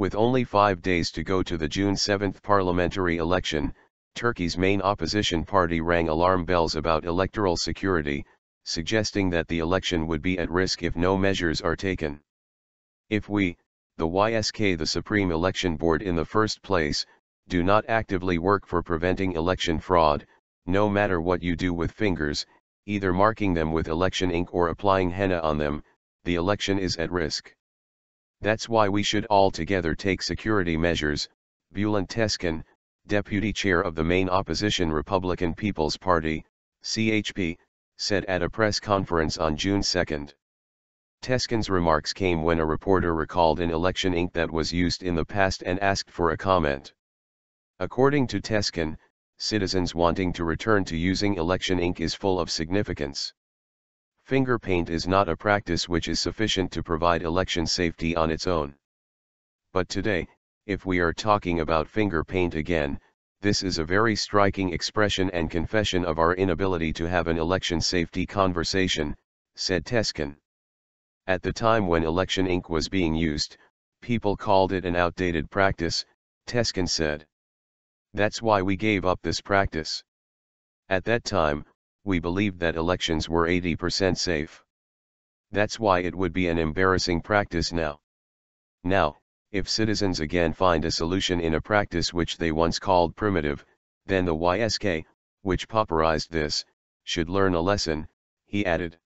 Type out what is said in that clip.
With only 5 days to go to the June 7 parliamentary election, Turkey's main opposition party rang alarm bells about electoral security, suggesting that the election would be at risk if no measures are taken. If we, the YSK, the Supreme Election Board in the first place, do not actively work for preventing election fraud, no matter what you do with fingers, either marking them with election ink or applying henna on them, the election is at risk. That's why we should all together take security measures, Bülent Tezcan, deputy chair of the main opposition Republican People's Party, CHP, said at a press conference on June 2. Tezcan's remarks came when a reporter recalled an election ink that was used in the past and asked for a comment. According to Tezcan, citizens wanting to return to using election ink is full of significance. Finger paint is not a practice which is sufficient to provide election safety on its own. But today, if we are talking about finger paint again, this is a very striking expression and confession of our inability to have an election safety conversation, said Tezcan. At the time when election ink was being used, people called it an outdated practice, Tezcan said. That's why we gave up this practice. At that time, we believed that elections were 80% safe. That's why it would be an embarrassing practice now. Now, if citizens again find a solution in a practice which they once called primitive, then the YSK, which popularized this, should learn a lesson, he added.